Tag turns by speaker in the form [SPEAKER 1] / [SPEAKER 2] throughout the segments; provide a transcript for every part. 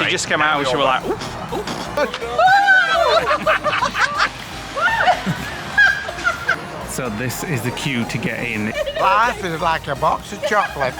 [SPEAKER 1] She just came out and she was like, oof, oof. So this is the queue to get in.
[SPEAKER 2] Life is like a box of chocolates.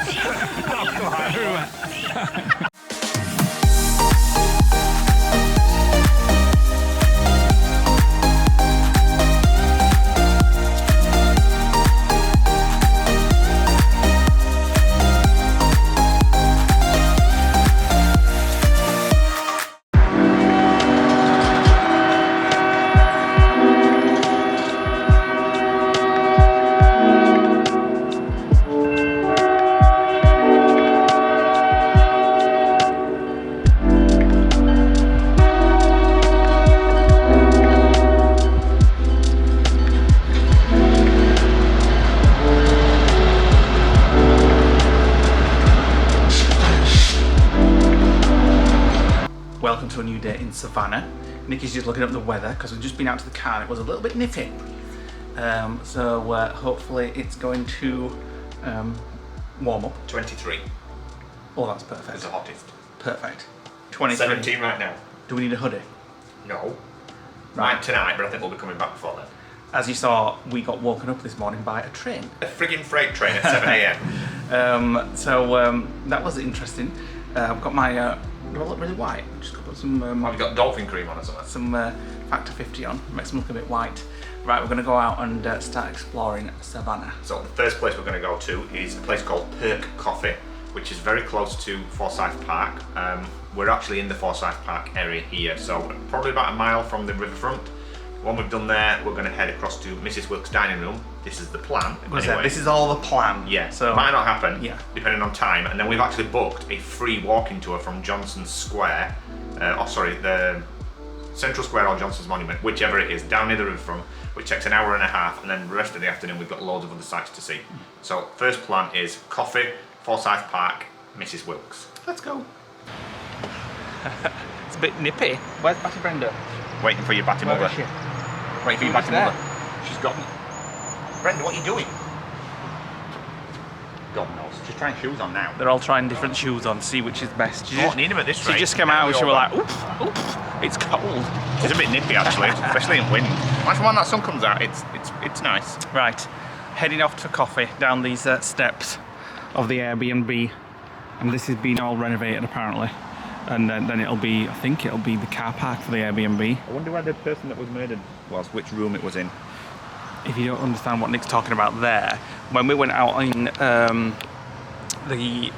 [SPEAKER 1] Welcome to a new day in Savannah. Nicky's just looking up the weather because we've just been out to the car and it was a little bit nippy. So hopefully it's going to warm up.
[SPEAKER 3] 23.
[SPEAKER 1] Oh, that's perfect.
[SPEAKER 3] It's the hottest.
[SPEAKER 1] Perfect. 23.
[SPEAKER 3] 17 right now.
[SPEAKER 1] Do we need a hoodie?
[SPEAKER 3] No. Right tonight, but I think we'll be coming back before then.
[SPEAKER 1] As you saw, we got woken up this morning by a train.
[SPEAKER 3] A friggin' freight train at 7 AM.
[SPEAKER 1] So that was interesting. I've got my, do I look really white? I'm just gonna put some...
[SPEAKER 3] Have you got dolphin cream on or something?
[SPEAKER 1] Some Factor 50 on, makes them look a bit white. Right, we're going to go out and start exploring Savannah.
[SPEAKER 3] So the first place we're going to go to is a place called Perk Coffee, which is very close to Forsyth Park. We're actually in the Forsyth Park area here, so probably about a mile from the riverfront. When we've done there, we're going to head across to Mrs. Wilkes' dining room. This is the plan.
[SPEAKER 1] Anyway. This is all the plan.
[SPEAKER 3] Yeah,
[SPEAKER 1] so
[SPEAKER 3] might not happen,
[SPEAKER 1] yeah,
[SPEAKER 3] depending on time. And then we've actually booked a free walking tour from Johnson's Square, the Central Square or Johnson's Monument, whichever it is, down near the riverfront, which takes an hour and a half, and then the rest of the afternoon we've got loads of other sites to see. So first plan is coffee, Forsyth Park, Mrs. Wilkes.
[SPEAKER 1] Let's go. It's a bit nippy. Where's Batty Brenda?
[SPEAKER 3] Waiting for your Batty mother. Waiting for your Batty mother. She's got... Brenda, what are you doing? God knows. She's trying shoes on now.
[SPEAKER 1] They're all trying different shoes on, see which is best.
[SPEAKER 3] You don't need them at this rate.
[SPEAKER 1] She just came out and she was like, oof, oof, it's cold.
[SPEAKER 3] It's a bit nippy actually, especially in wind. Like when that sun comes out, it's nice.
[SPEAKER 1] Right, heading off to coffee down these steps of the Airbnb, and this has been all renovated apparently. And then it'll be, I think it'll be the car park for the Airbnb.
[SPEAKER 3] I wonder where the person that was murdered was, which room it was in.
[SPEAKER 1] If you don't understand what Nick's talking about there, when we went out in the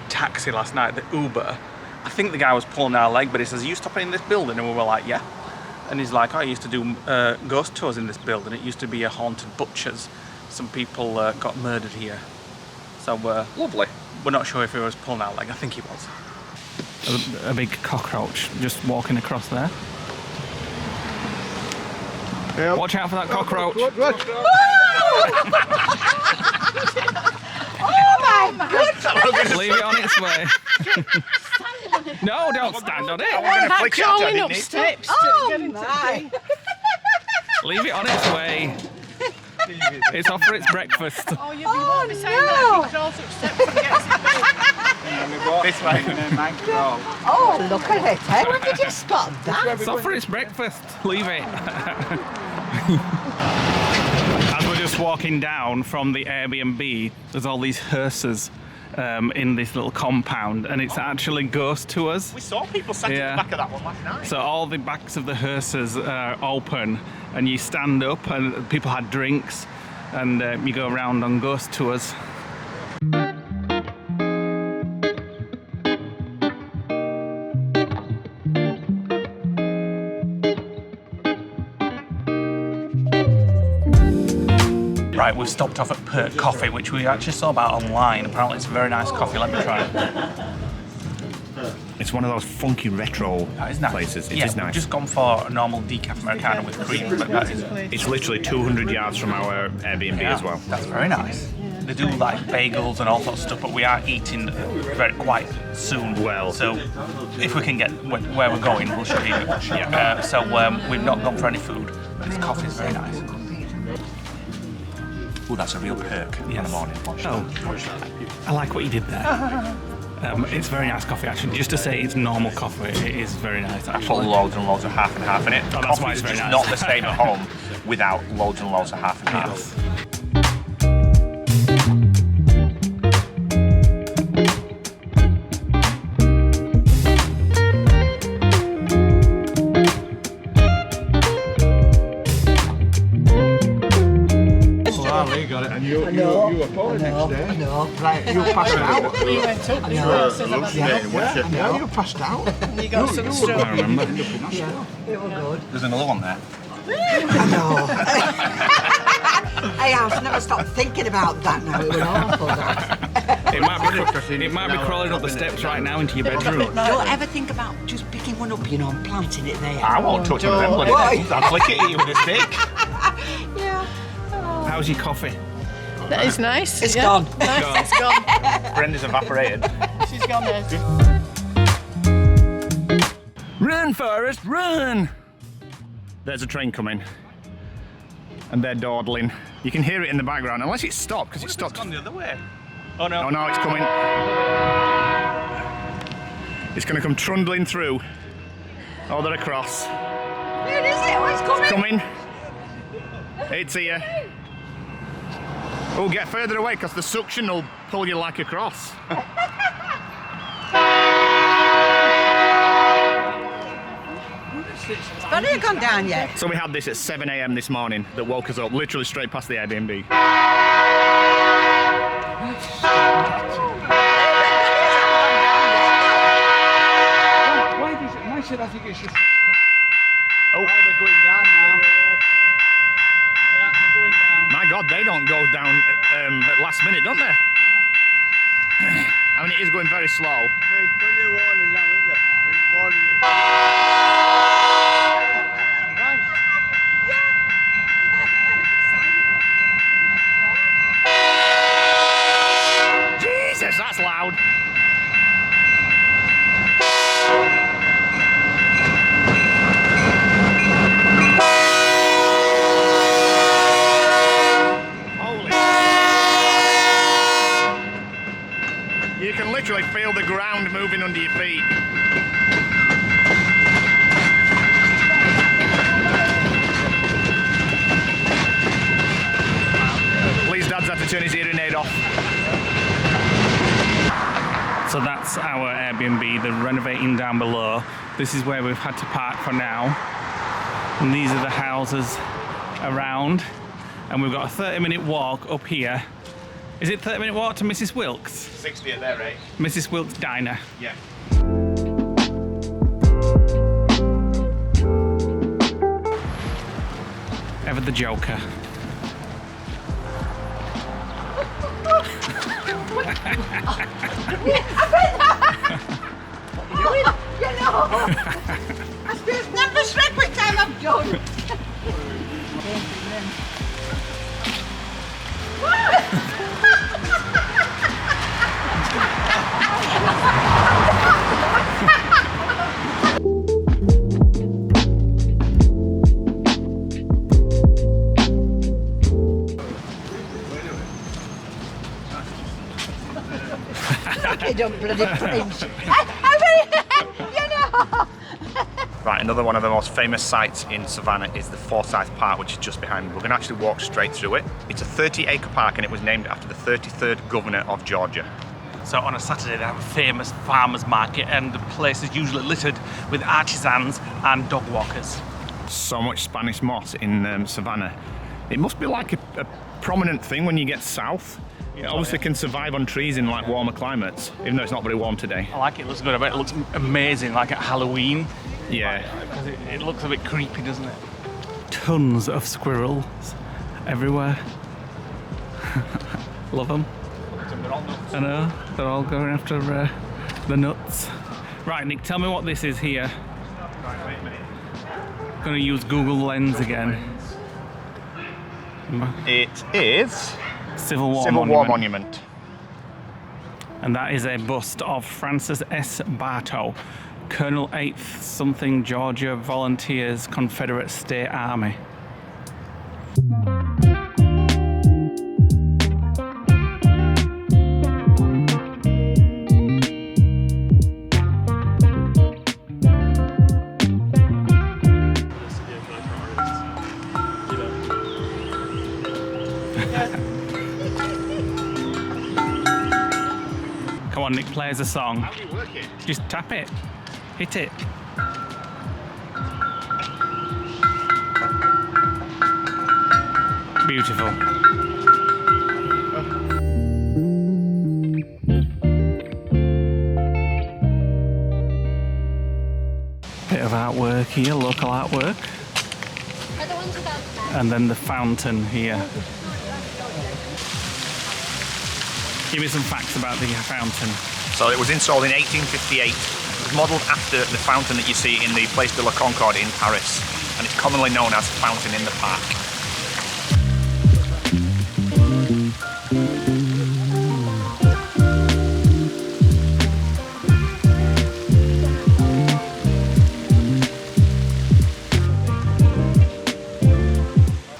[SPEAKER 1] taxi last night, the Uber, I think the guy was pulling our leg, but he says, are you stopping in this building? And we were like, yeah. And he's like, oh, I used to do ghost tours in this building. It used to be a haunted butcher's. Some people got murdered here. So
[SPEAKER 3] lovely.
[SPEAKER 1] We're not sure if he was pulling our leg. I think he was. A big cockroach just walking across there. Yep. Watch out for that cockroach.
[SPEAKER 2] Watch. Oh my goodness!
[SPEAKER 1] Leave it on its way. No, don't stand on it.
[SPEAKER 3] I'm going to flick
[SPEAKER 4] crawling up steps to get into
[SPEAKER 2] my.
[SPEAKER 1] Leave it on its way. It's off for its breakfast.
[SPEAKER 4] Oh, you'd be saying that if he crawls up steps and gets it.
[SPEAKER 3] This way.
[SPEAKER 2] Oh, look at it, eh? Where did you spot that?
[SPEAKER 1] It's off for its breakfast. Leave it. As we're just walking down from the Airbnb, there's all these hearses in this little compound, and it's actually ghost tours.
[SPEAKER 3] We saw people sat at the back of that one last night.
[SPEAKER 1] So all the backs of the hearses are open, and you stand up, and people had drinks, and you go around on ghost tours. Right, we've stopped off at Perk Coffee, which we actually saw about online. Apparently it's a very nice coffee, let me try it.
[SPEAKER 3] It's one of those funky retro
[SPEAKER 1] nice.
[SPEAKER 3] places. It
[SPEAKER 1] yeah,
[SPEAKER 3] is nice.
[SPEAKER 1] We've just gone for a normal decaf Americano with cream, but that is...
[SPEAKER 3] It's literally 200 yards from our Airbnb as well.
[SPEAKER 1] That's very nice. They do like bagels and all sorts of stuff, but we are eating quite soon.
[SPEAKER 3] Well,
[SPEAKER 1] so if we can get where we're going, we'll show you. Yeah. So we've not gone for any food, but this coffee is very nice.
[SPEAKER 3] Oh, that's a real perk in the morning.
[SPEAKER 1] Oh, I like what you did there. It's very nice coffee actually. Just to say it's normal coffee, it is very nice
[SPEAKER 3] I put
[SPEAKER 1] actually.
[SPEAKER 3] loads and loads of half and half in it.
[SPEAKER 1] Oh, that's why
[SPEAKER 3] Coffee's
[SPEAKER 1] it's very
[SPEAKER 3] just
[SPEAKER 1] nice.
[SPEAKER 3] not the same at home without loads and loads of half and half.
[SPEAKER 1] Yes.
[SPEAKER 5] Leigh got it, and you were poor the next day.
[SPEAKER 2] I know, right, you passed out.
[SPEAKER 4] We went up the
[SPEAKER 2] know.
[SPEAKER 4] horses and
[SPEAKER 2] Yeah, you passed out.
[SPEAKER 4] you got some stroke.
[SPEAKER 1] I remember.
[SPEAKER 2] It was good.
[SPEAKER 3] There's another one there.
[SPEAKER 2] I know. Hey, I've never stopped thinking about that now. It was awful, that.
[SPEAKER 1] It might be crawling up the steps right now into your bedroom.
[SPEAKER 2] Don't ever think about just picking one up, you know, and planting it there.
[SPEAKER 3] I won't touch one of them bloody
[SPEAKER 2] Why?
[SPEAKER 3] things. I'll flick it at you with a stick.
[SPEAKER 2] Yeah.
[SPEAKER 1] How's your coffee?
[SPEAKER 4] That is nice.
[SPEAKER 2] It's gone.
[SPEAKER 4] Nice, it's gone.
[SPEAKER 3] Brenda's evaporated.
[SPEAKER 4] She's gone there.
[SPEAKER 1] Run, Forrest, run! There's a train coming. And they're dawdling. You can hear it in the background, unless it's stopped, because it stopped.
[SPEAKER 3] It's gone the other way.
[SPEAKER 1] Oh no. Oh no, it's coming. It's going to come trundling through. Oh, they're across.
[SPEAKER 2] Where is it? Oh, it's coming.
[SPEAKER 1] Coming. It's here. Oh, get further away, because the suction will pull you like across.
[SPEAKER 2] But it gone down yet.
[SPEAKER 1] So we had this at 7 a.m. this morning that woke us up, literally straight past the Airbnb.
[SPEAKER 5] Why should I think it's just...
[SPEAKER 1] Oh,
[SPEAKER 5] they're going down now. Yeah, they're going down.
[SPEAKER 1] my God, they don't go down at last minute, don't they? I mean, it is going very slow.
[SPEAKER 5] There's plenty of water now, isn't there? There's water in.
[SPEAKER 1] Jesus, that's loud. Holy. You can literally feel the ground moving under your feet. Lee's dad's had to turn his hearing aid off. So that's our Airbnb, they're renovating down below. This is where we've had to park for now. And these are the houses around. And we've got a 30-minute walk up here. Is it 30-minute walk to Mrs. Wilkes?
[SPEAKER 3] 60 at their rate.
[SPEAKER 1] Mrs. Wilkes Diner.
[SPEAKER 3] Yeah.
[SPEAKER 1] Ever the Joker.
[SPEAKER 2] You know. There's never shrek what time I've done. You don't bloody cringe.
[SPEAKER 3] Right, another one of the most famous sites in Savannah is the Forsyth Park, which is just behind me. We're going to actually walk straight through it. It's a 30-acre park and it was named after the 33rd governor of Georgia.
[SPEAKER 1] So on a Saturday they have a famous farmers market and the place is usually littered with artisans and dog walkers. So much Spanish moss in Savannah. It must be like a prominent thing when you get south. It obviously can survive on trees in like warmer climates, even though it's not very warm today. I like it, it looks good. I bet it looks amazing, like at Halloween. Yeah. Because it looks a bit creepy, doesn't it? Tons of squirrels everywhere. Love them. I know, they're all going after the nuts. Right, Nick, tell me what this is here.
[SPEAKER 3] Right, wait a minute.
[SPEAKER 1] I'm going to use Google Lens again.
[SPEAKER 3] It is
[SPEAKER 1] Civil War
[SPEAKER 3] Monument.
[SPEAKER 1] And that is a bust of Francis S. Bartow, Colonel 8th something Georgia Volunteers Confederate State Army. on, Nick, play us a song.
[SPEAKER 3] How do you work it?
[SPEAKER 1] Just tap it. Hit it. Beautiful. Bit of artwork here, local artwork. And then the fountain here. Give me some facts about the fountain.
[SPEAKER 3] So it was installed in 1858. It was modelled after the fountain that you see in the Place de la Concorde in Paris, and it's commonly known as Fountain in the Park.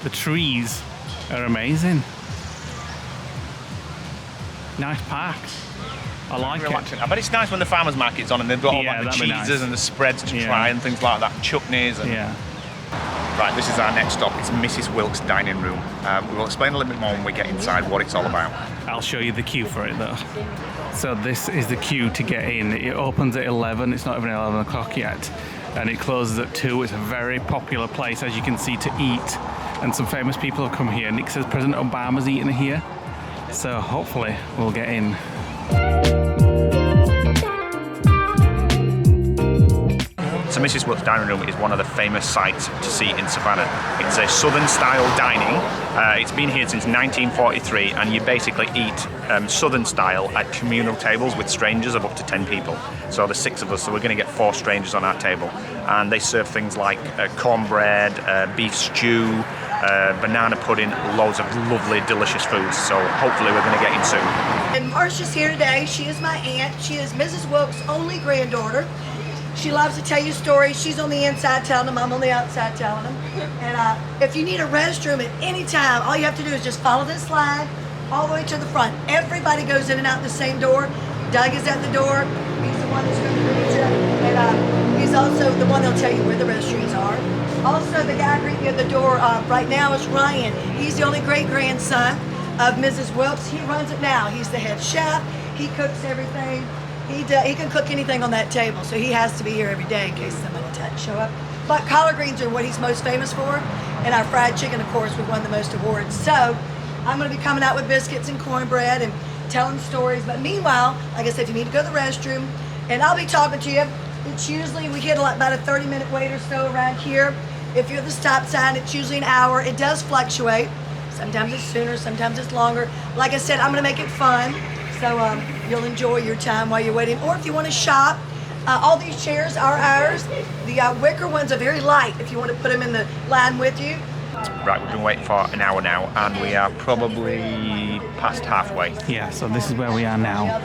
[SPEAKER 1] The trees are amazing. Nice park. I like it.
[SPEAKER 3] I bet it's nice when the farmers market's on and they've got all like the
[SPEAKER 1] that'd be
[SPEAKER 3] cheeses
[SPEAKER 1] nice.
[SPEAKER 3] and the spreads to
[SPEAKER 1] Yeah.
[SPEAKER 3] try and things like that, chutneys. And
[SPEAKER 1] Yeah.
[SPEAKER 3] Right, this is our next stop. It's Mrs. Wilkes' dining room. We will explain a little bit more when we get inside what it's all about.
[SPEAKER 1] I'll show you the queue for it though. So this is the queue to get in. It opens at 11. It's not even 11 o'clock yet. And it closes at 2. It's a very popular place, as you can see, to eat. And some famous people have come here. Nick says President Obama's eating here. So hopefully we'll get in.
[SPEAKER 3] So Mrs. Wilkes' dining room is one of the famous sites to see in Savannah. It's a southern style dining. It's been here since 1943, and you basically eat southern style at communal tables with strangers of up to 10 people. So there's 6 of us, so we're going to get 4 strangers on our table. And they serve things like cornbread, beef stew, banana pudding, loads of lovely, delicious foods. So hopefully we're going to get in soon.
[SPEAKER 2] And Marcia's here today. She is my aunt. She is Mrs. Wilkes' only granddaughter. She loves to tell you stories. She's on the inside telling them, I'm on the outside telling them. And if you need a restroom at any time, all you have to do is just follow this slide all the way to the front. Everybody goes in and out the same door. Doug is at the door. He's the one that's going to greet you. And he's also the one that'll tell you where the restrooms are. Also, the guy greeting you at the door right now is Ryan. He's the only great-grandson of Mrs. Wilkes. He runs it now. He's the head chef. He cooks everything. He can cook anything on that table, so he has to be here every day in case somebody doesn't show up. But collard greens are what he's most famous for, and our fried chicken, of course, we won the most awards. So I'm going to be coming out with biscuits and cornbread and telling stories. But meanwhile, like I said, if you need to go to the restroom, and I'll be talking to you, it's usually, we get about a 30-minute wait or so around here. If you're at the stop sign, it's usually an hour. It does fluctuate. Sometimes it's sooner, sometimes it's longer. Like I said, I'm going to make it fun. So you'll enjoy your time while you're waiting. Or if you want to shop, all these chairs are ours. The wicker ones are very light if you want to put them in the line with you.
[SPEAKER 3] Right, we've been waiting for an hour now, and we are probably past halfway.
[SPEAKER 1] Yeah, so this is where we are now.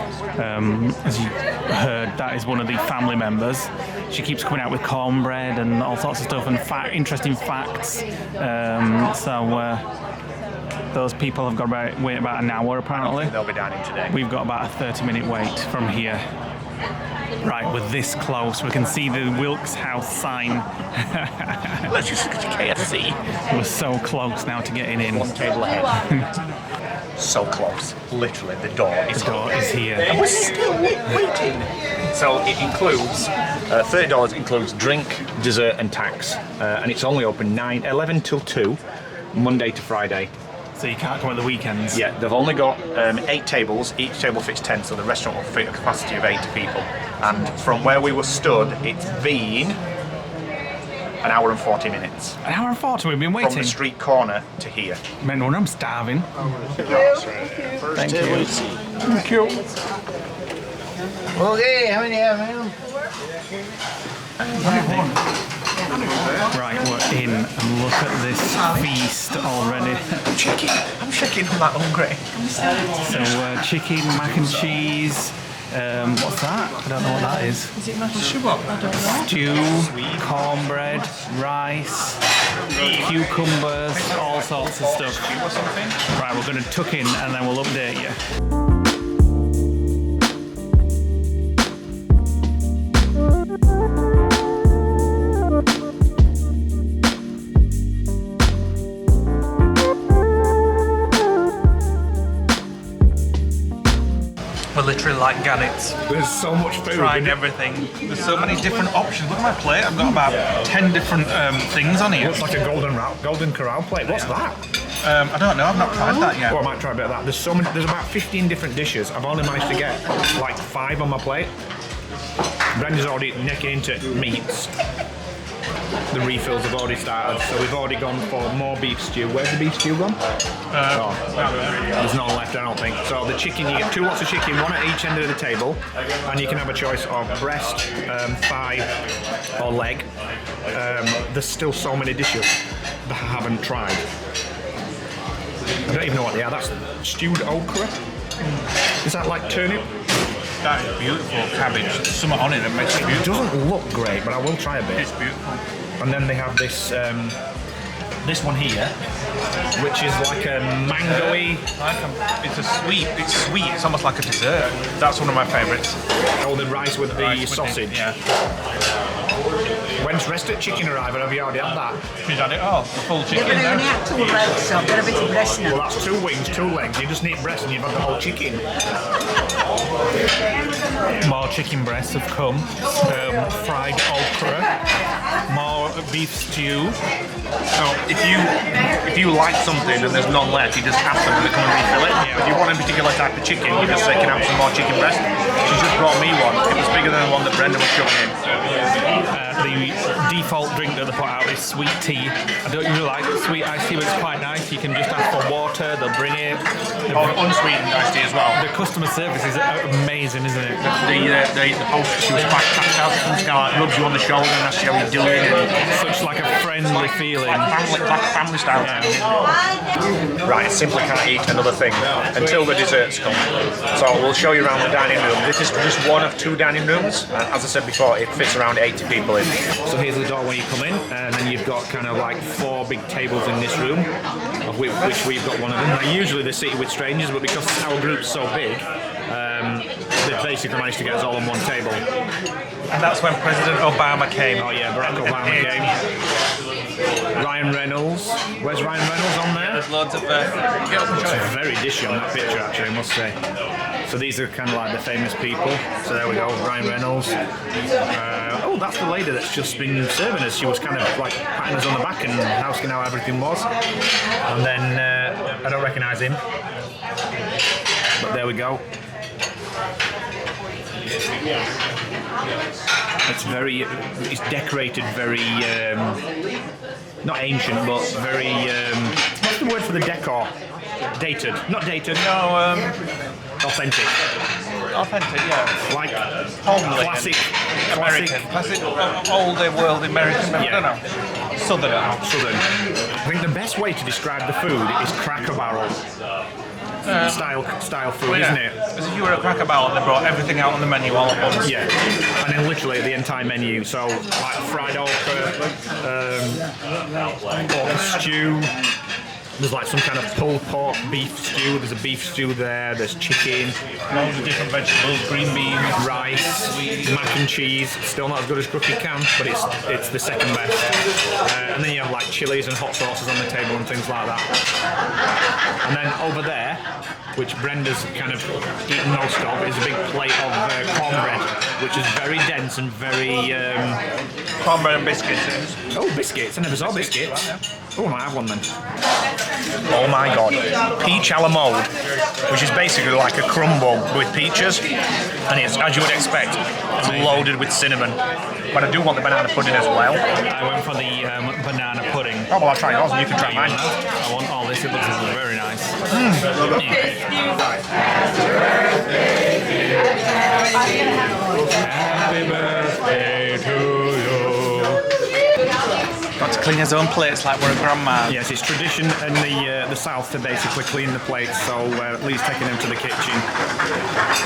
[SPEAKER 1] As you heard, that is one of the family members. She keeps coming out with cornbread and all sorts of stuff and interesting facts. Those people have got to wait about an hour apparently.
[SPEAKER 3] They'll be dining today.
[SPEAKER 1] We've got about a 30-minute wait from here. Right, we're this close. We can see the Wilkes house sign.
[SPEAKER 3] Let's just get to KFC.
[SPEAKER 1] We're so close now to getting in.
[SPEAKER 3] One table ahead. So close. Literally, the door is
[SPEAKER 1] The door is here.
[SPEAKER 3] And we're still waiting. So it includes, $30 includes drink, dessert and tax. And it's only open 11 till 2, Monday to Friday.
[SPEAKER 1] So you can't come at the weekends?
[SPEAKER 3] Yeah, they've only got 8 tables. Each table fits 10, so the restaurant will fit a capacity of 80 people. And from where we were stood, it's been an hour and 40 minutes.
[SPEAKER 1] An hour and 40, we've been waiting.
[SPEAKER 3] From the street corner to here.
[SPEAKER 1] Man, I'm starving.
[SPEAKER 5] First table you see.
[SPEAKER 1] Thank you.
[SPEAKER 5] Okay, how many have ma'am?
[SPEAKER 1] Right, we're in, and look at this feast already.
[SPEAKER 3] I'm checking, I'm that hungry.
[SPEAKER 1] So chicken, mac and cheese, what's that? I don't know what that is.
[SPEAKER 4] Is it mash shubop? I don't know.
[SPEAKER 1] Stew, cornbread, rice, cucumbers, all sorts of stuff. Right, we're going to tuck in and then we'll update you. We're literally like gannets.
[SPEAKER 3] There's so much food.
[SPEAKER 1] Trying everything. There's so many different options. Look at my plate. I've got about 10 different things on here.
[SPEAKER 3] Looks like a golden corral plate. What's that?
[SPEAKER 1] I don't know. I've not tried that yet.
[SPEAKER 3] Well, I might try a bit of that. There's about 15 different dishes. I've only managed to get like 5 on my plate. Brenda's already necking into meats. The refills have already started, so we've already gone for more beef stew. Where's the beef stew gone? There's none left, I don't think. So the chicken, you get 2 lots of chicken, 1 at each end of the table, and you can have a choice of breast, thigh, or leg. There's still so many dishes that I haven't tried. I don't even know what they are. That's stewed okra. Is that like turnip?
[SPEAKER 1] That is beautiful cabbage. There's something on it that makes it
[SPEAKER 3] It
[SPEAKER 1] beautiful.
[SPEAKER 3] doesn't look great, but I will try a bit.
[SPEAKER 1] It's beautiful.
[SPEAKER 3] And then they have this this one here, which is like a mango-y.
[SPEAKER 1] It's sweet. It's almost like a dessert. That's one of my favourites.
[SPEAKER 3] Oh, the rice with the sausage.
[SPEAKER 1] Yeah.
[SPEAKER 3] When's rested chicken arrive? Have you already had that?
[SPEAKER 1] She's had it all. The full chicken
[SPEAKER 5] Only
[SPEAKER 1] there.
[SPEAKER 5] have 2 legs, so I've got a bit of breast now.
[SPEAKER 3] Well, that's 2 wings, 2 legs. You just need breast and you've had the whole chicken.
[SPEAKER 1] More chicken breasts have come. Fried okra. More beef stew. So if you like something and there's none left, you just ask them to come and refill it. Yeah. If you want a particular type of chicken, you just say, can I have some more chicken breast? She just brought me one. It was bigger than the one that Brenda was shoving in.
[SPEAKER 6] The default drink that they put out is sweet tea. I don't usually like sweet iced tea, but it's quite nice. You can just ask for water, they'll bring it.
[SPEAKER 1] Or unsweetened iced tea as well.
[SPEAKER 6] The customer service is amazing, isn't it?
[SPEAKER 1] The hostess, she was quite tactile. She kind of like rubs you on the shoulder and asks you how you're doing.
[SPEAKER 6] Such like a friendly feeling.
[SPEAKER 1] Like family style.
[SPEAKER 3] Right, I simply can't eat another thing until the desserts come. So we'll show you around the dining room. This is just one of 2 dining rooms. As I said before, it fits around 80 people in. So here's the door when you come in, and then you've got kind of like 4 big tables in this room, of which we've got one of them. Now, usually they're seated with strangers, but because our group's so big, they've basically managed to get us all on one table.
[SPEAKER 1] And that's when President Obama came.
[SPEAKER 3] Oh yeah, Barack Obama came. Ryan Reynolds. Where's Ryan Reynolds on there?
[SPEAKER 1] There's loads of get up and show
[SPEAKER 3] It's very dishy on that picture, actually, I must say. So these are kind of like the famous people. So there we go, Ryan Reynolds. Oh, that's the lady that's just been serving us. She was kind of like patting us on the back and asking how everything was. And then I don't recognise him, but there we go. It's decorated very, not ancient, but very, what's the word for the decor? Dated. Not dated.
[SPEAKER 1] No,
[SPEAKER 3] Authentic.
[SPEAKER 1] authentic, yeah.
[SPEAKER 3] Like
[SPEAKER 1] Homely.
[SPEAKER 3] classic.
[SPEAKER 1] American. Classic, older world American. I don't know. Southern.
[SPEAKER 3] Southern. I think the best way to describe the food is Cracker Barrel. Style food, isn't it?
[SPEAKER 1] As if you were a Cracker Barrel and they brought everything out on the menu all at once.
[SPEAKER 3] Yeah, and then literally the entire menu. So like fried okra, pork stew. There's like some kind of pulled pork beef stew. There's a beef stew there. There's chicken,
[SPEAKER 1] Loads of different vegetables, green beans,
[SPEAKER 3] rice, mac and cheese. Still not as good as Cookie Can, but it's the second best. And then you have like chilies and hot sauces on the table and things like that. And then over there, which Brenda's kind of eaten most of, is a big plate of cornbread, which is very dense and very...
[SPEAKER 1] cornbread and biscuits.
[SPEAKER 3] Oh, biscuits. I never saw biscuits. Oh, I might have one then.
[SPEAKER 7] Oh my god. Peach a la mode, which is basically like a crumble with peaches, and it's, as you would expect, it's loaded with cinnamon. But I do want the banana pudding as well.
[SPEAKER 6] I went for the banana pudding.
[SPEAKER 7] Oh, well, I'll try yours and you can try mine.
[SPEAKER 6] I want all this, it looks very nice.
[SPEAKER 1] Happy birthday to you. Got to clean his own plates like we're a grandma.
[SPEAKER 3] Yes, it's tradition in the south to basically clean the plates, so Lee's taking them to the kitchen.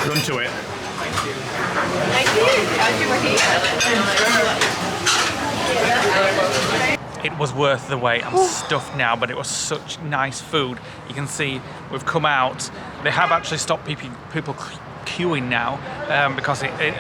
[SPEAKER 3] Run to it.
[SPEAKER 1] It was worth the wait. I'm stuffed now, but it was such nice food. You can see we've come out. They have actually stopped people queuing now because it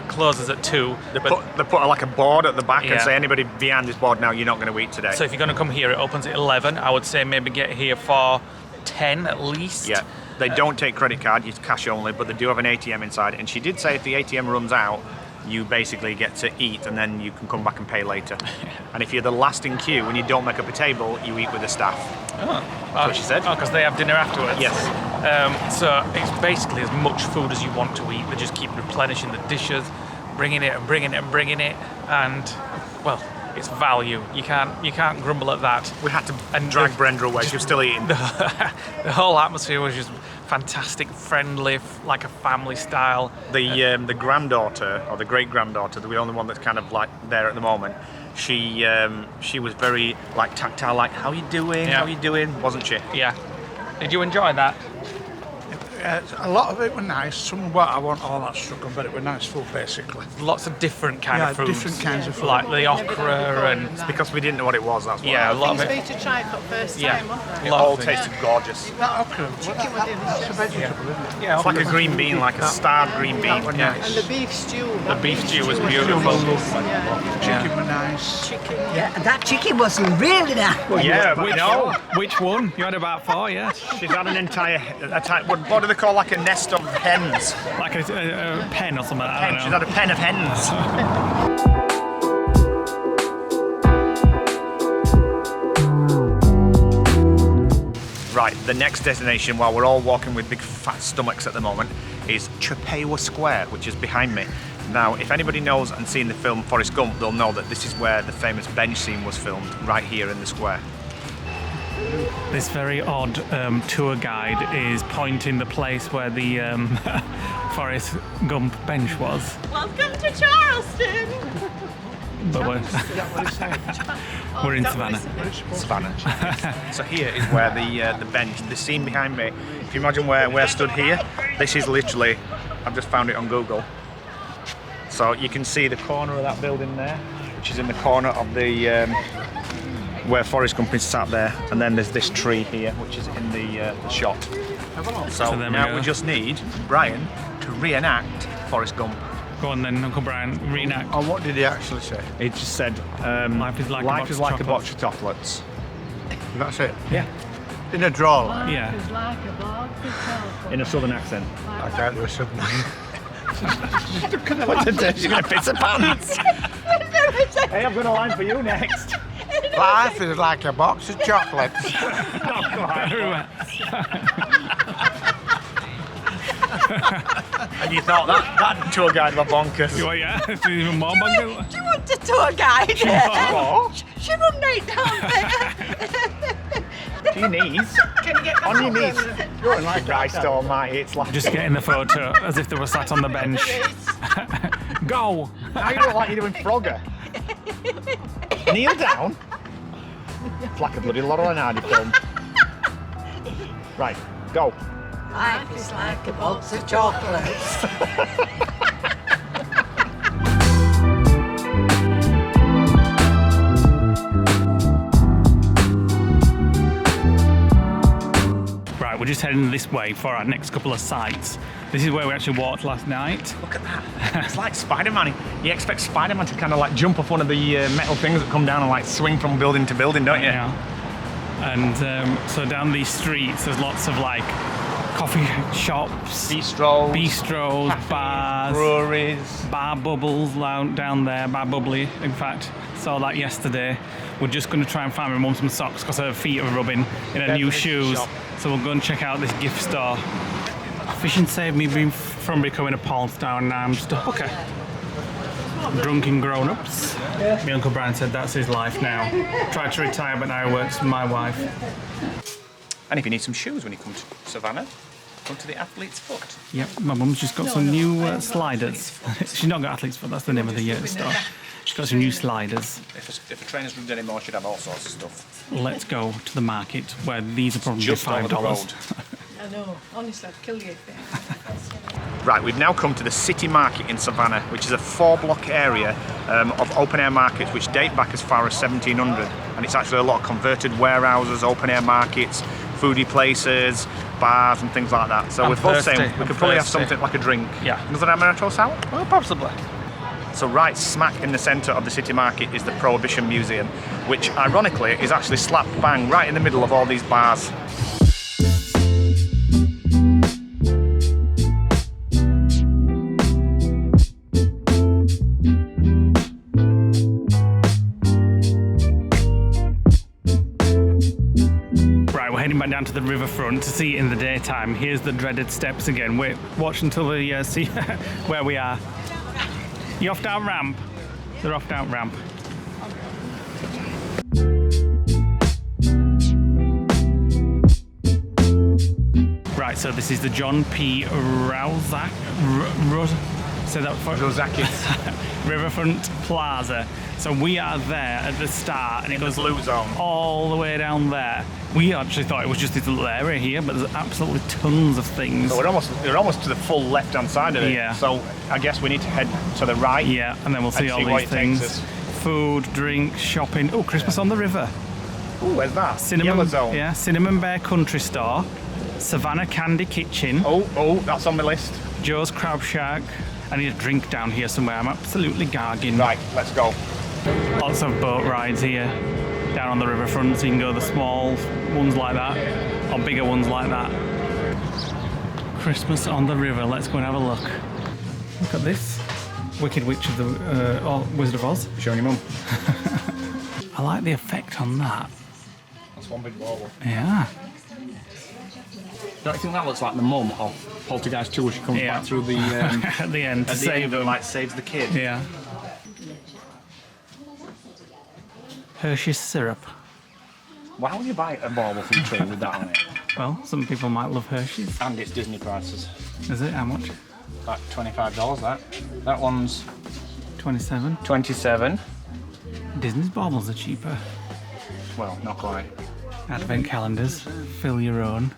[SPEAKER 1] closes at 2.
[SPEAKER 7] They put like a board at the back
[SPEAKER 1] Yeah.
[SPEAKER 7] and say anybody behind this board now, you're not going to eat today.
[SPEAKER 1] So if you're going to come here, it opens at 11. I would say maybe get here for 10 at least.
[SPEAKER 7] Yeah. They don't take credit card, it's cash only, but they do have an ATM inside. And she did say if the ATM runs out, you basically get to eat and then you can come back and pay later. And if you're the last in queue and you don't make up a table, you eat with the staff. That's what she said.
[SPEAKER 6] Oh, because they have dinner afterwards.
[SPEAKER 7] Yes.
[SPEAKER 6] So it's basically as much food as you want to eat. They just keep replenishing the dishes, bringing it and bringing it and bringing it, and well, it's value. You can't grumble at that.
[SPEAKER 7] We had to
[SPEAKER 6] And
[SPEAKER 7] drag Brenda away, she was still eating.
[SPEAKER 6] The whole atmosphere was just fantastic, friendly, like a family style.
[SPEAKER 7] The granddaughter, or the great-granddaughter, the only one that's kind of like there at the moment, she was very like tactile, like, how you doing,
[SPEAKER 6] Yeah.
[SPEAKER 7] how you doing, wasn't she?
[SPEAKER 6] Yeah. Did you enjoy that?
[SPEAKER 5] A lot of it was nice. Some of what I want all that sugar, but it was nice food basically.
[SPEAKER 6] Lots of different kind of foods.
[SPEAKER 5] different kinds of food.
[SPEAKER 6] Like the okra and
[SPEAKER 7] It's because we didn't know what it was, that's why.
[SPEAKER 6] yeah, a lot of
[SPEAKER 4] Things for
[SPEAKER 6] it.
[SPEAKER 4] you to try for the first
[SPEAKER 6] Yeah.
[SPEAKER 4] time, wasn't
[SPEAKER 7] It
[SPEAKER 4] there?
[SPEAKER 7] all
[SPEAKER 6] Lot of things.
[SPEAKER 7] tasted gorgeous.
[SPEAKER 5] That okra, that's a vegetable, isn't it?
[SPEAKER 6] Yeah,
[SPEAKER 7] It's like a green bean, like a starred green bean.
[SPEAKER 6] yeah.
[SPEAKER 4] And the beef stew.
[SPEAKER 6] The beef stew was beautiful.
[SPEAKER 5] Chicken was nice.
[SPEAKER 4] Chicken.
[SPEAKER 2] Yeah, and that chicken was really nice.
[SPEAKER 7] Yeah, but
[SPEAKER 6] Which,
[SPEAKER 7] no.
[SPEAKER 6] which one? You had about 4, yeah?
[SPEAKER 7] She's had an entire what do they call, like a nest of hens?
[SPEAKER 6] Like a pen or something. I
[SPEAKER 7] Hen.
[SPEAKER 6] don't
[SPEAKER 7] She's
[SPEAKER 6] know.
[SPEAKER 7] had a pen of hens. Right, the next destination, while we're all walking with big fat stomachs at the moment, is Chippewa Square, which is behind me. Now, if anybody knows and seen the film Forrest Gump, they'll know that this is where the famous bench scene was filmed, right here in the square.
[SPEAKER 6] This very odd tour guide is pointing the place where the Forrest Gump bench was.
[SPEAKER 4] Welcome to Charleston.
[SPEAKER 6] But we're in Savannah.
[SPEAKER 7] Savannah. So here is where the bench, the scene behind me, if you imagine where I stood here, this is literally, I've just found it on Google. So you can see the corner of that building there, which is in the corner of the, where Forrest Gump is sat there, and then there's this tree here, which is in the shot. So
[SPEAKER 6] there we
[SPEAKER 7] now
[SPEAKER 6] go.
[SPEAKER 7] we just need Brian to reenact Forrest Gump.
[SPEAKER 6] Go on then, Uncle Brian, reenact.
[SPEAKER 5] And what did he actually say?
[SPEAKER 7] He just said,
[SPEAKER 6] Life is like a box of
[SPEAKER 7] box of chocolates.
[SPEAKER 5] That's it.
[SPEAKER 6] Yeah.
[SPEAKER 5] In a drawl. Like.
[SPEAKER 6] Yeah.
[SPEAKER 7] In a southern accent.
[SPEAKER 5] I can't do something.
[SPEAKER 7] What did you going to piss her pants? Hey, I've got a line for you next.
[SPEAKER 5] Life is like a box of chocolates.
[SPEAKER 7] And you thought that tour guide was bonkers.
[SPEAKER 6] Oh yeah, it's even more bonkers.
[SPEAKER 4] Do you want a tour guide?
[SPEAKER 7] What?
[SPEAKER 4] She run right down there.
[SPEAKER 7] To your knees.
[SPEAKER 4] Can you get
[SPEAKER 7] On your knees. You're like Christ almighty, it's like...
[SPEAKER 6] Just getting the photo as if they were sat on the bench. Go!
[SPEAKER 7] Now you look like you're doing Frogger. Kneel down. It's like a bloody Laurel and Hardy film. Right, go.
[SPEAKER 2] Life is like a box of chocolates.
[SPEAKER 6] Right, we're just heading this way for our next couple of sites. This is where we actually walked last night.
[SPEAKER 7] Look at that. It's like Spider-Man. You expect Spider-Man to kind of like jump off one of the metal things that come down and like swing from building to building, don't you?
[SPEAKER 6] Yeah. And so down these streets, there's lots of like coffee shops, bistros, bars,
[SPEAKER 7] breweries.
[SPEAKER 6] bar bubbles down there, bar bubbly, in fact. Saw that yesterday. We're just going to try and find my mum some socks because her feet are rubbing in her new shoes.
[SPEAKER 7] shop.
[SPEAKER 6] So we'll go and check out this gift store. Fishing saved me from becoming a porn star, and now I'm just okay. Drunken grown-ups. My Uncle Brian said that's his life now. Tried to retire, but now he works for my wife.
[SPEAKER 7] And if you need some shoes when you come to Savannah, come to the Athlete's Foot.
[SPEAKER 6] Yep, my mum's just got some new sliders. She's not got Athlete's Foot, that's the name of the store. She's got some new sliders.
[SPEAKER 7] If a trainer's rubbed anymore, she'd have all sorts of stuff.
[SPEAKER 6] Let's go to the market where these are probably
[SPEAKER 7] Just over the
[SPEAKER 6] $5.
[SPEAKER 7] road.
[SPEAKER 4] I know, honestly, I'd kill you if they
[SPEAKER 7] Right, we've now come to the City Market in Savannah, which is a 4-block area of open-air markets which date back as far as 1700. And it's actually a lot of converted warehouses, open-air markets, foodie places, bars and things like that. So
[SPEAKER 6] I'm
[SPEAKER 7] we're both
[SPEAKER 6] thirsty,
[SPEAKER 7] saying we
[SPEAKER 6] I'm
[SPEAKER 7] could probably have
[SPEAKER 6] thirsty.
[SPEAKER 7] something like a drink.
[SPEAKER 6] Yeah.
[SPEAKER 7] Does that have amaretto sour?
[SPEAKER 6] Well, possibly.
[SPEAKER 7] So right smack in the centre of the City Market is the Prohibition Museum, which ironically is actually slap bang right in the middle of all these bars.
[SPEAKER 6] heading back down to the riverfront to see it in the daytime. Here's the dreaded steps again. Wait, watch until they see where we are. You off down ramp? They're off down ramp. Right, so this is the John P. Rozak. Say that for
[SPEAKER 7] Rozakis.
[SPEAKER 6] Riverfront Plaza. So we are there at the start, and it goes
[SPEAKER 7] blue zone
[SPEAKER 6] all the way down there. We actually thought it was just this little area here, but there's absolutely tons of things.
[SPEAKER 7] So we're almost to the full left-hand side of it.
[SPEAKER 6] Yeah.
[SPEAKER 7] So I guess we need to head to the right.
[SPEAKER 6] Yeah, and then we'll see all
[SPEAKER 7] where
[SPEAKER 6] these
[SPEAKER 7] it takes
[SPEAKER 6] things.
[SPEAKER 7] us.
[SPEAKER 6] Food, drink, shopping. Oh, Christmas on the River.
[SPEAKER 7] Ooh, where's that?
[SPEAKER 6] Cinnamon,
[SPEAKER 7] Yellow zone.
[SPEAKER 6] Yeah, Cinnamon Bear Country Store. Savannah Candy Kitchen.
[SPEAKER 7] Oh, that's on my list.
[SPEAKER 6] Joe's Crab Shack. I need a drink down here somewhere. I'm absolutely gagging.
[SPEAKER 7] Right, let's go.
[SPEAKER 6] Lots of boat rides here down on the riverfront, so you can go the small ones like that or bigger ones like that. Christmas on the river. Let's go and have a look. Look at this. Wicked Witch of the Wizard of Oz.
[SPEAKER 7] Showing your mum.
[SPEAKER 6] I like the effect on that.
[SPEAKER 7] That's one big bauble.
[SPEAKER 6] Yeah.
[SPEAKER 7] Don't you think that looks like the mum of Poltergeist 2 as she comes back through the
[SPEAKER 6] at the end to save them.
[SPEAKER 7] like saves the kid?
[SPEAKER 6] Yeah. Hershey's syrup.
[SPEAKER 7] Why would you buy a bauble for your tree with that on it?
[SPEAKER 6] Well, some people might love Hershey's.
[SPEAKER 7] And it's Disney prices.
[SPEAKER 6] Is it? How much?
[SPEAKER 7] Like $25 that. That one's
[SPEAKER 6] 27.
[SPEAKER 7] 27.
[SPEAKER 6] Disney's baubles are cheaper.
[SPEAKER 7] Well, not quite.
[SPEAKER 6] Advent calendars. Fill your own.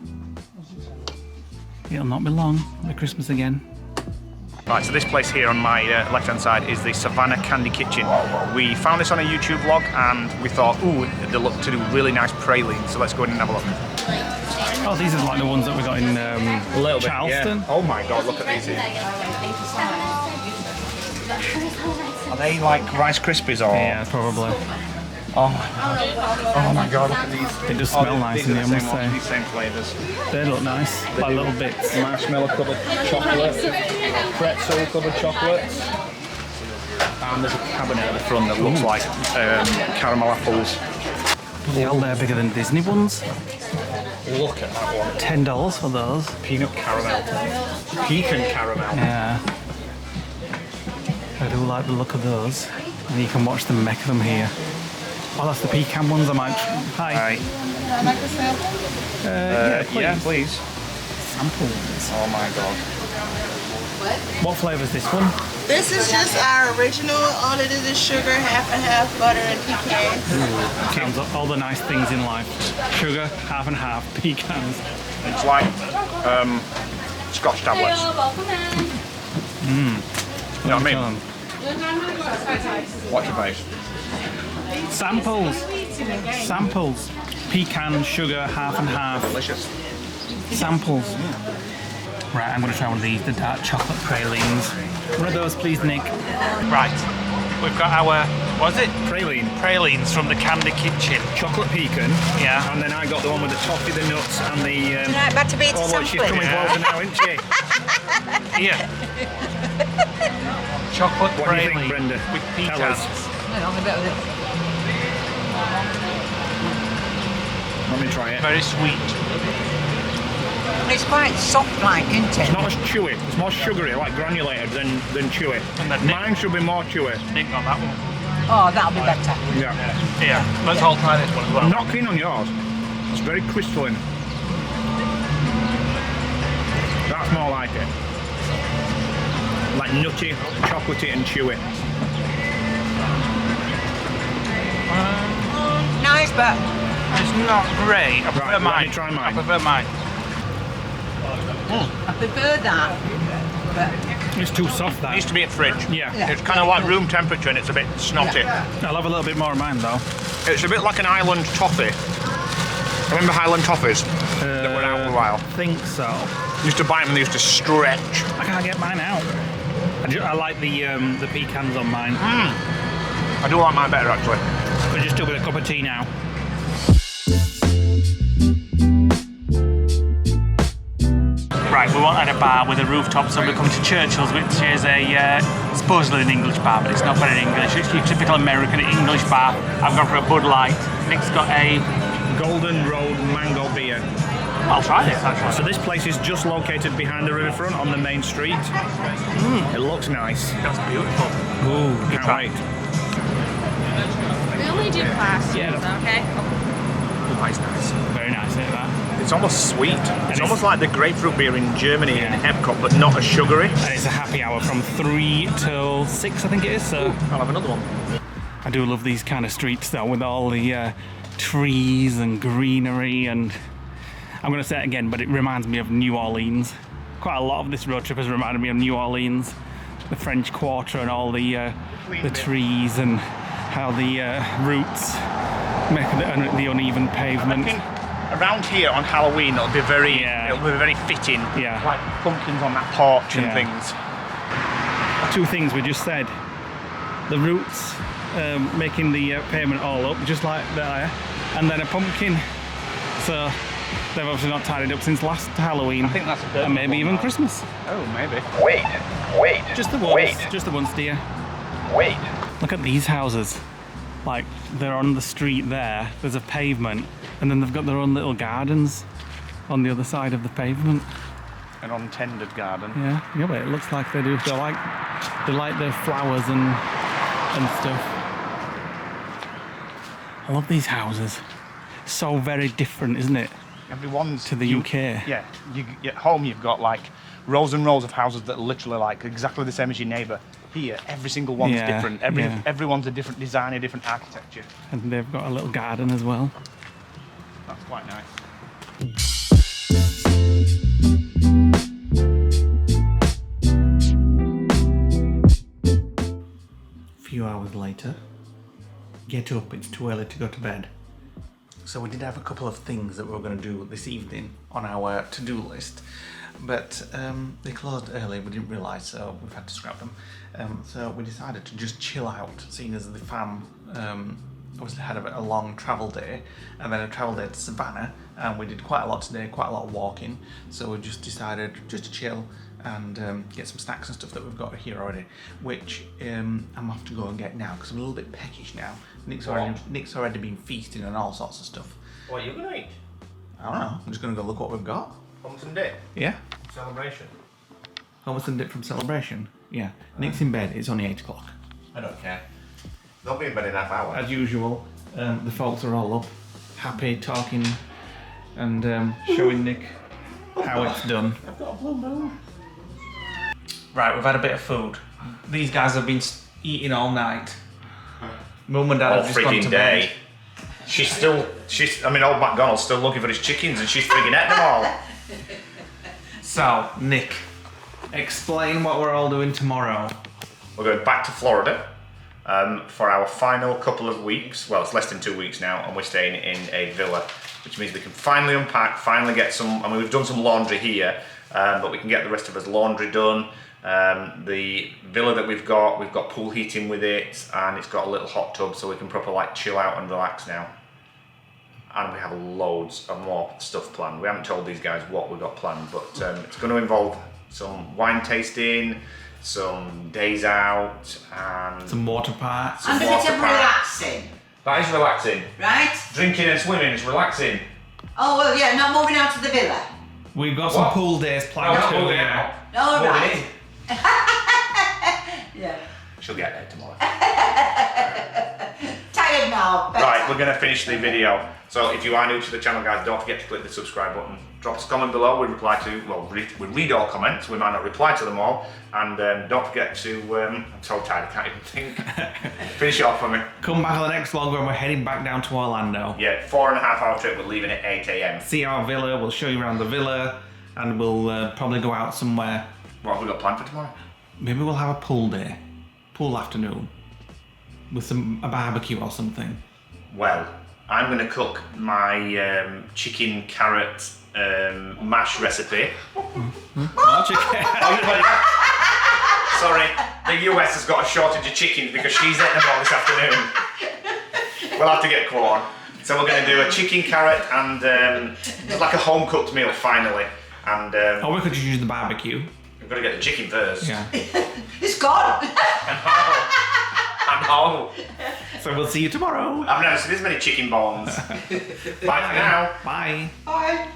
[SPEAKER 6] It'll not be long. It'll be Christmas again.
[SPEAKER 7] Right, so this place here on my left-hand side is the Savannah Candy Kitchen. We found this on a YouTube vlog and we thought, ooh, they look to do really nice pralines, so let's go in and have a look.
[SPEAKER 6] Oh, these are like the ones that we got in
[SPEAKER 7] A little
[SPEAKER 6] Charleston.
[SPEAKER 7] bit, yeah. Oh my god, look at these here. Are they like Rice Krispies or?
[SPEAKER 6] Yeah, probably.
[SPEAKER 7] Oh my god, look at these.
[SPEAKER 6] They just smell nice in here, I must say.
[SPEAKER 7] These same flavours.
[SPEAKER 6] They look nice, like little bits.
[SPEAKER 7] Marshmallow covered chocolate, pretzel covered chocolates. And there's a cabinet at the front that looks like caramel apples.
[SPEAKER 6] Hell, they're bigger than Disney ones.
[SPEAKER 7] Look at that one.
[SPEAKER 6] $10 for those.
[SPEAKER 7] Peanut caramel. Pecan caramel.
[SPEAKER 6] Yeah. I do like the look of those. And you can watch them make them here. Oh, that's the pecan ones. I might. Hi.
[SPEAKER 7] Hi.
[SPEAKER 4] Can I make a sample?
[SPEAKER 6] Yeah,
[SPEAKER 7] please.
[SPEAKER 6] Samples.
[SPEAKER 7] Oh my god.
[SPEAKER 6] What flavour is this one?
[SPEAKER 4] This is just our original. All it is sugar, half and half, butter, and pecan.
[SPEAKER 6] Sounds like all the nice things in life. Sugar, half and half, pecans.
[SPEAKER 7] It's like Scotch tablets. You know what I mean? Watch your face.
[SPEAKER 6] Samples. Samples. Pecan, sugar, half and half.
[SPEAKER 7] Delicious.
[SPEAKER 6] Samples. Right, I'm going to try one of these, the dark chocolate pralines. One of those, please, Nick. Right, we've got our, what is it?
[SPEAKER 7] Praline.
[SPEAKER 6] Pralines from the Candy Kitchen.
[SPEAKER 7] Chocolate pecan.
[SPEAKER 6] Yeah.
[SPEAKER 7] And then I got the one with the toffee, the nuts, and the.
[SPEAKER 4] Right, back to beat
[SPEAKER 7] Oh, look, she's coming closer now, isn't she?
[SPEAKER 6] Here. Chocolate
[SPEAKER 7] What do you
[SPEAKER 6] praline
[SPEAKER 7] think, Brenda?
[SPEAKER 6] with
[SPEAKER 7] Tell us.
[SPEAKER 6] pecans.
[SPEAKER 7] Let me try it.
[SPEAKER 6] Very sweet.
[SPEAKER 8] It's quite soft like, isn't it?
[SPEAKER 7] It's not as chewy. It's more sugary, like granulated than chewy.
[SPEAKER 6] And then
[SPEAKER 7] Mine should be more chewy.
[SPEAKER 6] Nick got that one.
[SPEAKER 8] Oh, that'll be better.
[SPEAKER 7] Yeah.
[SPEAKER 6] Here, let's all try this one as well.
[SPEAKER 7] I'm not keen on yours. It's very crystalline. That's more like it. Like nutty, chocolatey and chewy.
[SPEAKER 8] Nice, but
[SPEAKER 6] It's not great. I prefer
[SPEAKER 7] let me
[SPEAKER 6] mine.
[SPEAKER 7] try mine.
[SPEAKER 6] I prefer mine.
[SPEAKER 8] I prefer that.
[SPEAKER 7] It's too soft, that.
[SPEAKER 3] It used to be at fridge.
[SPEAKER 7] Yeah.
[SPEAKER 3] It's kind of like room temperature and it's a bit snotty.
[SPEAKER 6] I'll have a little bit more of mine though.
[SPEAKER 3] It's a bit like an island toffee. Remember Highland toffees that were out for a while?
[SPEAKER 6] I think so.
[SPEAKER 3] Used to bite them and they used to stretch.
[SPEAKER 6] I can't get mine out. I like the pecans on mine.
[SPEAKER 3] I do like mine better actually.
[SPEAKER 6] We're just doing a cup of tea now. Right, we want at a bar with a rooftop, so we're coming to Churchill's, which is a supposedly an English bar, but it's not very English. It's your typical American English bar. I've gone for a Bud Light. Nick's got a
[SPEAKER 7] Golden Road Mango Beer.
[SPEAKER 1] I'll try this actually.
[SPEAKER 7] So this place is just located behind the riverfront on the main street. It looks nice.
[SPEAKER 1] That's beautiful.
[SPEAKER 7] Ooh, can't
[SPEAKER 1] try.
[SPEAKER 7] wait.
[SPEAKER 9] We only do class,
[SPEAKER 7] Yeah.
[SPEAKER 9] okay?
[SPEAKER 1] That's nice.
[SPEAKER 7] Very nice, isn't that?
[SPEAKER 3] It's almost sweet. It's
[SPEAKER 7] it's-
[SPEAKER 3] almost like the grapefruit beer in Germany in Epcot, but not as sugary.
[SPEAKER 7] And it's a happy hour from 3 till 6, I think it is. So
[SPEAKER 1] I'll have another one.
[SPEAKER 7] I do love these kind of streets though, with all the trees and greenery, and I'm going to say it again, but it reminds me of New Orleans. Quite a lot of this road trip has reminded me of New Orleans, the French Quarter, and all the trees and how the roots make the uneven pavement.
[SPEAKER 3] Around here on Halloween, it'll be very fitting.
[SPEAKER 7] Yeah.
[SPEAKER 3] Like pumpkins on that porch and
[SPEAKER 7] Yeah.
[SPEAKER 3] things.
[SPEAKER 7] 2 things we just said. The roots making the pavement all up, just like there, and then a pumpkin. So they've obviously not tidied up since last Halloween.
[SPEAKER 1] I think that's a good
[SPEAKER 7] and maybe
[SPEAKER 1] one,
[SPEAKER 7] even
[SPEAKER 1] that.
[SPEAKER 7] Christmas.
[SPEAKER 1] Oh, maybe.
[SPEAKER 3] Wait.
[SPEAKER 7] Just the once. Just the once, dear.
[SPEAKER 3] Wait.
[SPEAKER 7] Look at these houses. Like, they're on the street there. There's a pavement, and then they've got their own little gardens on the other side of the pavement.
[SPEAKER 1] An untended garden.
[SPEAKER 7] Yeah, but it looks like they do. They like their flowers and stuff. I love these houses. So very different, isn't it?
[SPEAKER 3] Everyone's
[SPEAKER 7] To the UK.
[SPEAKER 3] Yeah. At home, you've got like rows and rows of houses that are literally like exactly the same as your neighbour. Here, every single one's
[SPEAKER 7] Yeah,
[SPEAKER 3] different.
[SPEAKER 7] yeah.
[SPEAKER 3] Everyone's a different design, a different architecture.
[SPEAKER 7] And they've got a little garden as well.
[SPEAKER 3] That's quite nice.
[SPEAKER 7] A few hours later, get up, it's too early to go to bed. So we did have a couple of things that we were going to do this evening on our to-do list, but they closed early, we didn't realise, so we've had to scrap them. So we decided to just chill out, seeing as the fam obviously had a long travel day, and then a travel day to Savannah, and we did quite a lot today, quite a lot of walking, so we just decided just to chill and get some snacks and stuff that we've got here already, which I'm off to go and get now because I'm a little bit peckish now. Nick's already been feasting on all sorts of stuff.
[SPEAKER 3] What are you going to eat?
[SPEAKER 7] I don't know, I'm just going to go look what we've got.
[SPEAKER 3] Hummus and dip.
[SPEAKER 7] Yeah?
[SPEAKER 3] Celebration.
[SPEAKER 7] Hummus and dip from Celebration. Yeah. Nick's in bed, it's only 8 o'clock.
[SPEAKER 3] I don't care. They'll be in bed in half hour.
[SPEAKER 7] As usual, the folks are all up, happy, talking, and showing Nick how it's done.
[SPEAKER 3] I've got a blue moon.
[SPEAKER 7] Right, we've had a bit of food. These guys have been eating all night. Mum and Dad
[SPEAKER 3] All
[SPEAKER 7] have just gone
[SPEAKER 3] frigging
[SPEAKER 7] to
[SPEAKER 3] day.
[SPEAKER 7] bed.
[SPEAKER 3] Old MacDonald's still looking for his chickens and she's frigging at them all.
[SPEAKER 7] So, Nick, explain what we're all doing tomorrow.
[SPEAKER 3] We're going back to Florida for our final couple of weeks. Well, it's less than 2 weeks now, and we're staying in a villa, which means we can finally unpack, finally get some. I mean, we've done some laundry here, but we can get the rest of us laundry done. The villa that we've got pool heating with it, and it's got a little hot tub, so we can proper like chill out and relax now. And we have loads of more stuff planned. We haven't told these guys what we've got planned, but it's going to involve some wine tasting, some days out, and
[SPEAKER 7] Some water parks.
[SPEAKER 8] And a bit of relaxing,
[SPEAKER 3] that is relaxing.
[SPEAKER 8] right?
[SPEAKER 3] Drinking and swimming is relaxing.
[SPEAKER 8] Oh, well, yeah, not moving out to the villa.
[SPEAKER 7] We've got some
[SPEAKER 3] What?
[SPEAKER 7] pool days planned too.
[SPEAKER 8] All
[SPEAKER 3] Moving
[SPEAKER 8] right.
[SPEAKER 3] in.
[SPEAKER 8] Yeah.
[SPEAKER 3] She'll get there tomorrow.
[SPEAKER 8] Tired now. better.
[SPEAKER 3] Right, we're going to finish the video. So if you are new to the channel, guys, don't forget to click the subscribe button. Drop us a comment below. We reply to, we read all comments. We might not reply to them all. And don't forget to, I'm so tired, I can't even think. Finish it off for me.
[SPEAKER 7] Come back on the next vlog when we're heading back down to Orlando.
[SPEAKER 3] Yeah, 4.5 hour trip. We're leaving at 8 AM.
[SPEAKER 7] See our villa, we'll show you around the villa, and we'll probably go out somewhere.
[SPEAKER 3] What have we got planned for tomorrow?
[SPEAKER 7] Maybe we'll have a pool day, pool afternoon, with a barbecue or something.
[SPEAKER 3] Well, I'm going to cook my chicken carrot mash recipe. Sorry, the US has got a shortage of chickens because she's eating them all this afternoon. We'll have to get corn. So we're going to do a chicken carrot and it's like a home cooked meal finally. And
[SPEAKER 7] Or we could just use the barbecue.
[SPEAKER 3] we've got to get the chicken first.
[SPEAKER 7] Yeah.
[SPEAKER 8] It's gone.
[SPEAKER 3] I know.
[SPEAKER 1] So we'll see you tomorrow.
[SPEAKER 3] I've never seen this many chicken bones. Bye for now.
[SPEAKER 1] Bye.
[SPEAKER 2] Bye.